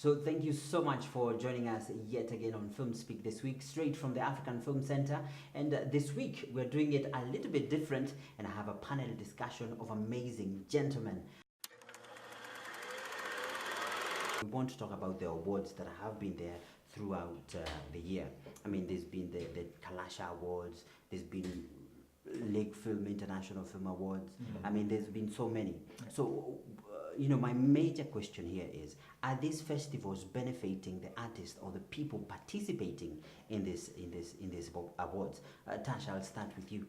So thank you so much for joining us yet again on Film Speak this week, straight from the African Film Center. And this week we're doing it a little bit different, and I have a panel discussion of amazing gentlemen. We want to talk about the awards that have been there throughout the year. I mean, there's been the Kalasha Awards, there's been Lake Film International Film Awards. I mean, there's been so many. So, my major question here is: are these festivals benefiting the artists or the people participating in these awards? Tash, I'll start with you.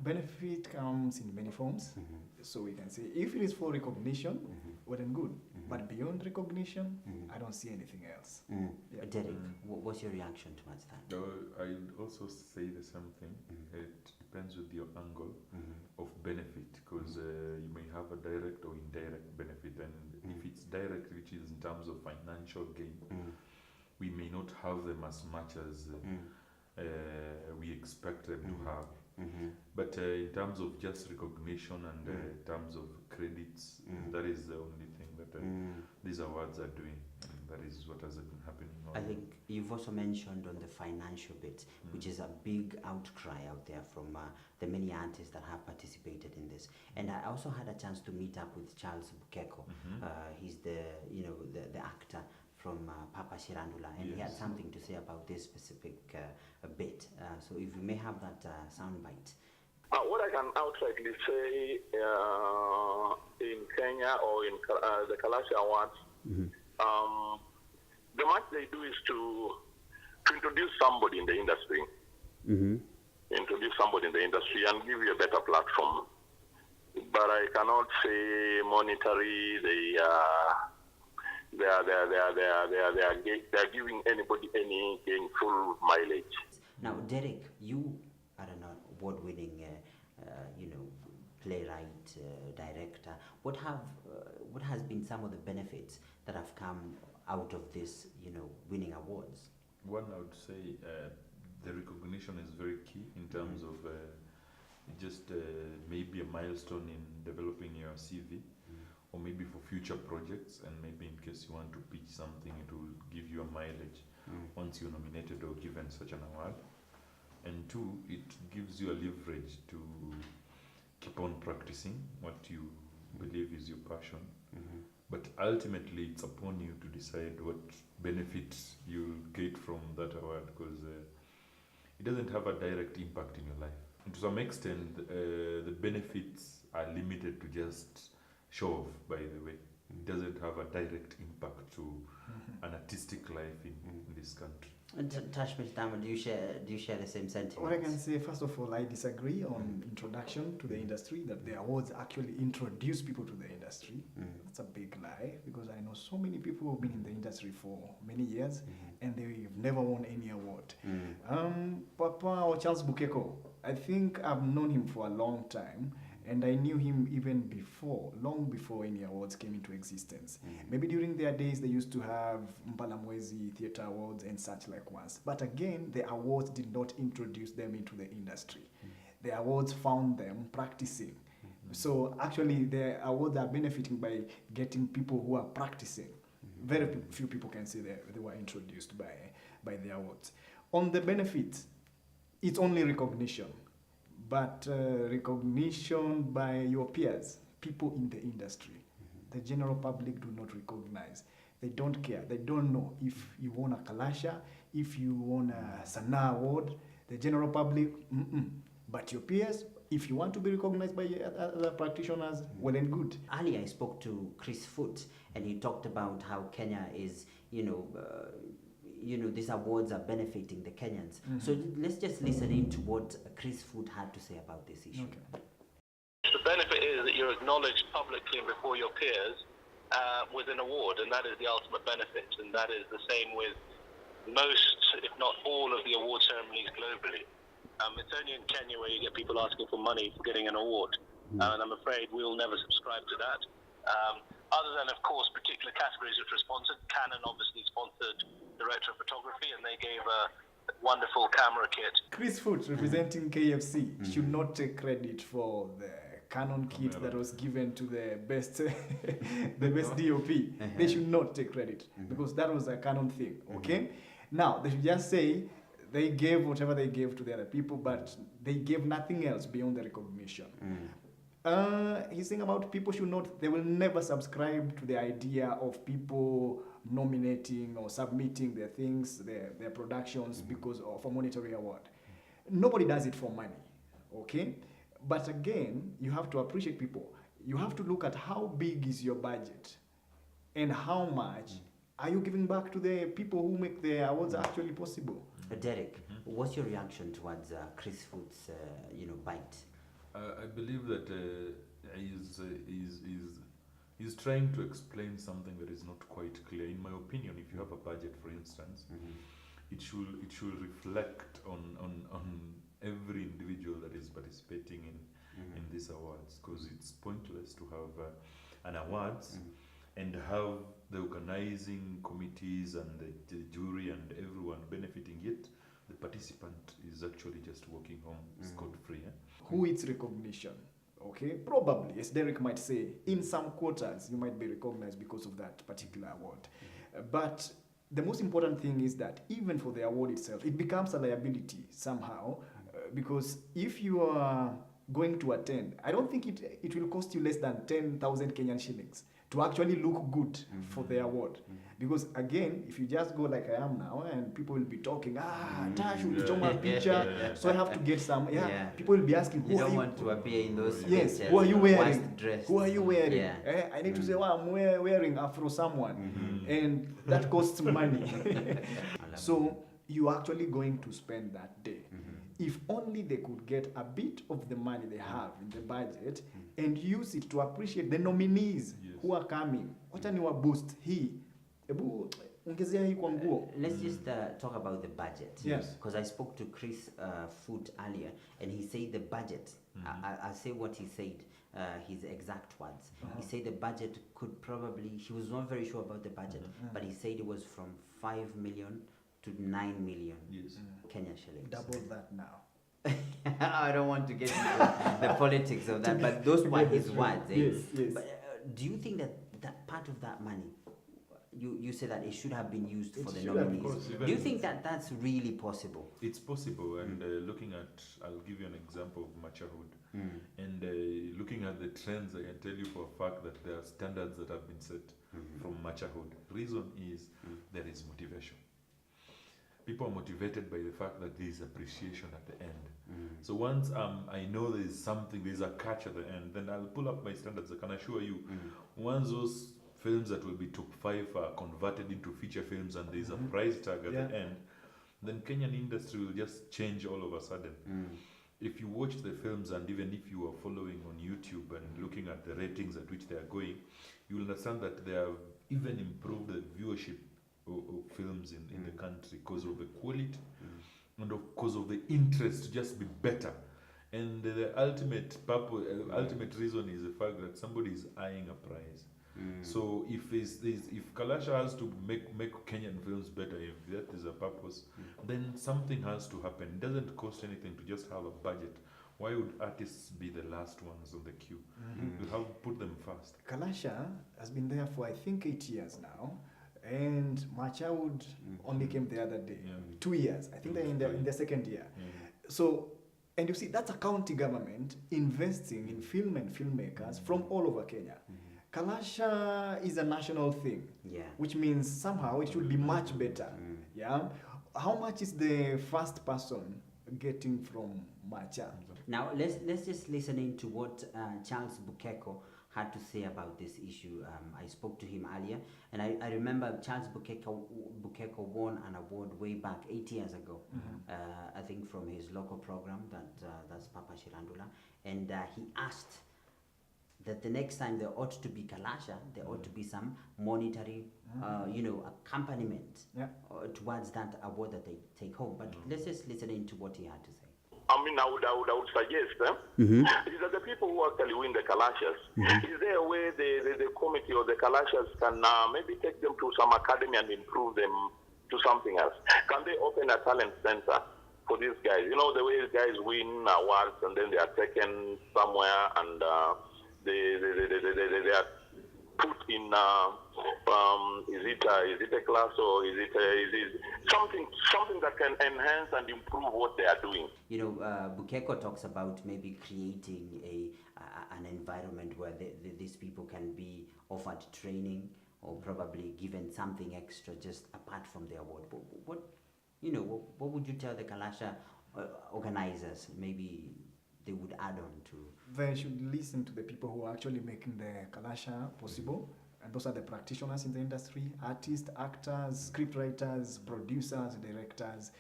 Benefit comes in many forms. So we can say if it is for recognition, well and good. But beyond recognition, I don't see anything else. Yeah. Derek, what's your reaction towards that? I'd also say the same thing. It depends with your angle of benefit, because you may have a direct or indirect benefit, and if it's direct, which is in terms of financial gain, we may not have them as much as we expect them to have. But in terms of just recognition and in terms of credits, that is the only thing that these awards are doing, and that is what has been happening. I think you've also mentioned on the financial bit, which is a big outcry out there from the many artists that have participated in this. And I also had a chance to meet up with Charles Bukeko. He's the actor from Papa Shirandula, and he had something to say about this specific bit. So if we may have that soundbite. What I can outrightly say in Kenya or in the Kalasha Awards, the much they do is to introduce somebody in the industry, introduce somebody in the industry and give you a better platform. But I cannot say monetary. They are giving anybody any gainful mileage. Now, Derek, you are an award-winning, playwright, director. What has been some of the benefits that have come out of this, winning awards? One, I would say the recognition is very key in terms of just maybe a milestone in developing your CV, or maybe for future projects, and maybe in case you want to pitch something, it will give you a mileage once you're nominated or given such an award. And two, it gives you a leverage to keep on practicing what you believe is your passion. But ultimately, it's upon you to decide what benefits you get from that award, because it doesn't have a direct impact in your life. And to some extent, the benefits are limited to just show off, by the way. It doesn't have a direct impact to an artistic life in this country. And Tash, Mr. Diamond, do you share the same sentiments? What I can say, first of all, I disagree on introduction to the industry, that the awards actually introduce people to the industry. That's a big lie, because I know so many people who have been in the industry for many years and they've never won any award. Papa or Charles Bukeko, I think I've known him for a long time. And I knew him even before, long before any awards came into existence. Maybe during their days, they used to have Mpalamwezi Theatre Awards and such like ones. But again, the awards did not introduce them into the industry. The awards found them practicing. So actually, the awards are benefiting by getting people who are practicing. Very few people can say they were introduced by the awards. On the benefits, it's only recognition. But recognition by your peers, people in the industry, the general public do not recognize. They don't care. They don't know if you won a Kalasha, if you won a Sana award. The general public, But your peers, if you want to be recognized by other practitioners, well and good. Earlier, I spoke to Chris Foot, and he talked about how Kenya is, these awards are benefiting the Kenyans. So let's just listen in to what Chris Foot had to say about this issue. Okay. The benefit is that you're acknowledged publicly and before your peers with an award, and that is the ultimate benefit. And that is the same with most, if not all, of the award ceremonies globally. It's only in Kenya where you get people asking for money for getting an award. And I'm afraid we'll never subscribe to that. Other than, of course, particular categories which were sponsored. Canon obviously sponsored Director of Photography, and they gave a wonderful camera kit. Chris Foot, representing KFC, should not take credit for the Canon kit that was given to the best the best DOP. They should not take credit because that was a Canon thing. Okay, now they should just say they gave whatever they gave to the other people, but they gave nothing else beyond the recognition. He's saying about people should not, they will never subscribe to the idea of people nominating or submitting their things, their productions because of a monetary award. Nobody does it for money, okay? But again, you have to appreciate people. You have to look at how big is your budget and how much are you giving back to the people who make the awards actually possible. Derek, what's your reaction towards Chris Foot's, bite? I believe that he's trying to explain something that is not quite clear. In my opinion, if you have a budget, for instance, it should reflect on every individual that is participating in these awards, because it's pointless to have an awards and have the organizing committees and the jury and everyone benefiting, yet the participant is actually just walking home scot-free. Who its recognition? Okay, probably, as Derek might say, in some quarters you might be recognized because of that particular award. But the most important thing is that even for the award itself, it becomes a liability somehow, because if you are going to attend, I don't think it will cost you less than 10,000 Kenyan shillings to actually look good for the award. Because again, if you just go like I am now and people will be talking, Tash will show my picture, so I have to get some, people will be asking, you don't want to appear in those yes, pictures, who are you wearing? dressed. Who are you wearing? Yeah. I need to say, well, I'm wearing Afro someone, and that costs money. So you're actually going to spend that day. If only they could get a bit of the money they have in the budget and use it to appreciate the nominees who are coming. Wacha ni wa boost hii. Ebu ongezea hii kwa nguo. Let's just talk about the budget. Yes. Because I spoke to Chris Foot earlier, and he said the budget. I'll say what he said. His exact words. He said the budget could probably. He was not very sure about the budget, but he said it was from 5 million to 9 million Kenya shillings. Double that now. I don't want to get into the politics of that, but those were his words. Yes, yes. But do you think that part of that money, you say that it should have been used for the should have, nominees? of course. Do you think that that's really possible? It's possible, and looking at, I'll give you an example of Machahood, and looking at the trends, I can tell you for a fact that there are standards that have been set from Machahood. Reason is there is motivation. People are motivated by the fact that there is appreciation at the end. So once I know there is something, there is a catch at the end, then I'll pull up my standards. I can assure you, once those films that will be top 5 are converted into feature films and there is a price tag at the end, then Kenyan industry will just change all of a sudden. If you watch the films, and even if you are following on YouTube and looking at the ratings at which they are going, you will understand that they have even improved the viewership of films in the country because of the quality and because of the interest to just be better. And the ultimate purpose, ultimate reason is the fact that somebody is eyeing a prize. So if Kalasha has to make Kenyan films better, if that is a purpose, then something has to happen. It doesn't cost anything to just have a budget. Why would artists be the last ones on the queue? You have to put them first. Kalasha has been there for I think 8 years now, and Machahood only came the other day. 2 years. I think they're in their second year. So, and you see, that's a county government investing in film and filmmakers from all over Kenya. Kalasha is a national thing, which means somehow it should be much better. How much is the first person getting from Macha? Now let's just listen in to what Charles Bukeko had to say about this issue. I spoke to him earlier, and I remember Charles Bukeko won an award way back 8 years ago, I think from his local program, that's Papa Shirandula, and he asked that the next time there ought to be Kalasha, there ought to be some monetary, accompaniment towards that award that they take home. But let's just listen in to what he had to say. I mean, I would suggest is that the people who actually win the Kalashas, is there a way the committee or the Kalashas can maybe take them to some academy and improve them to something else? Can they open a talent center for these guys. You know, the way guys win awards and then they are taken somewhere and they are put in, is it a class or is it something that can enhance and improve what they are doing? You know, Bukeko talks about maybe creating an environment where these people can be offered training or probably given something extra just apart from the award. But what would you tell the Kalasha organizers? Maybe they would add on to. They should listen to the people who are actually making the Kalasha possible. And those are the practitioners in the industry, artists, actors, scriptwriters, producers, directors.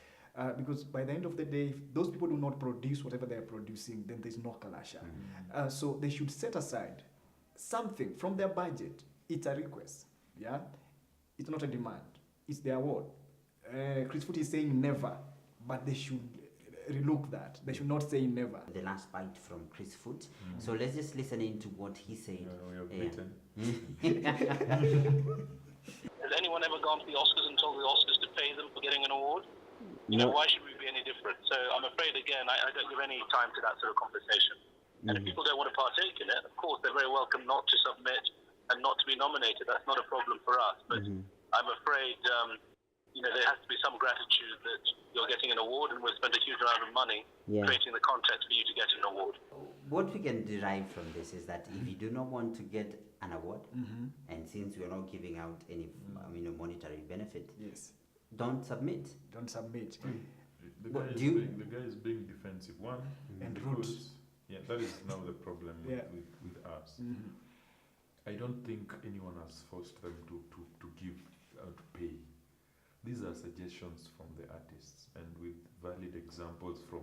Because by the end of the day, if those people do not produce whatever they are producing, then there's no Kalasha. So they should set aside something from their budget. It's a request, yeah? It's not a demand. It's their award. Chris Foot is saying never, but they should relook that. They should not say never. The last bite from Chris Foot. So let's just listen into what he said. We are beaten. Has anyone ever gone to the Oscars and told the Oscars to pay them for getting an award? You know, why should we be any different? So I'm afraid, again, I don't give any time to that sort of conversation. And if people don't want to partake in it, of course, they're very welcome not to submit and not to be nominated. That's not a problem for us. But I'm afraid, there has to be some gratitude that you're getting an award and we'll spend a huge amount of money creating the context for you to get an award. What we can derive from this is that if you do not want to get an award, and since we're not giving out any monetary benefit, Yes. don't submit. Don't submit. The But guy is being defensive. One, And because that is now the problem with us. I don't think anyone has forced them to give to pay. These are suggestions from the artists and with valid examples from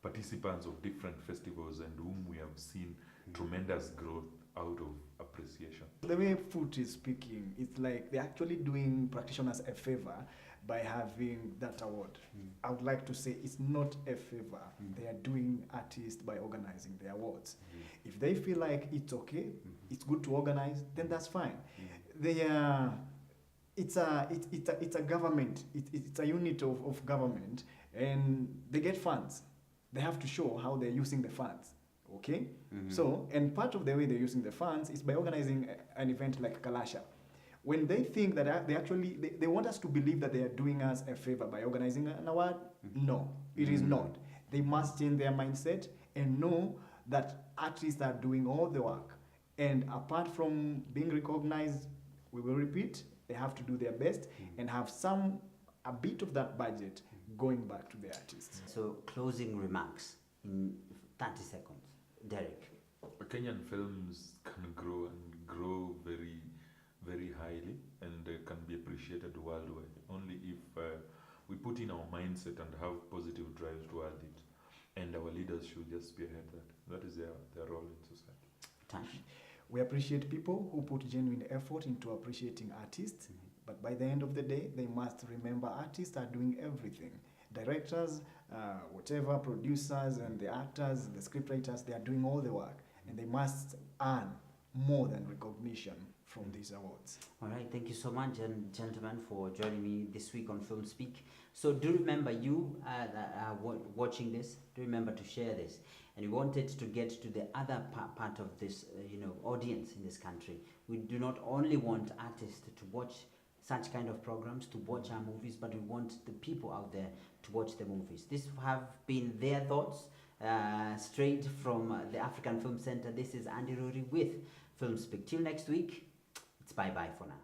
participants of different festivals and whom we have seen tremendous growth out of appreciation. The way Foot is speaking, it's like they're actually doing practitioners a favor by having that award. I would like to say it's not a favor. They are doing artists by organizing the awards. If they feel like it's okay, it's good to organize, then that's fine. They are. It's a government. It's a unit of government, and they get funds. They have to show how they're using the funds. Okay. So, and part of the way they're using the funds is by organizing an event like Kalasha. When they think that they want us to believe that they are doing us a favor by organizing an award, no, it is not. They must change their mindset and know that artists are doing all the work. And apart from being recognized, we will repeat, they have to do their best and have a bit of that budget going back to the artists. So closing remarks in 30 seconds. Derek. Kenyan films can grow very, very highly and can be appreciated worldwide only if we put in our mindset and have positive drives toward it. And our leaders should just spearhead that. That is their role in society. Tash. We appreciate people who put genuine effort into appreciating artists, but by the end of the day, they must remember artists are doing everything. Directors, whatever, producers, and the actors, the scriptwriters, they are doing all the work, and they must earn more than recognition from these awards. All right, thank you so much, gentlemen, for joining me this week on Film Speak. So do remember, you that are watching this, do remember to share this. And we wanted to get to the other part of this, audience in this country. We do not only want artists to watch such kind of programs, to watch our movies, but we want the people out there to watch the movies. This have been their thoughts, straight from the African Film Center. This is Andy Ruri with Film Speak. Till next week, it's bye-bye for now.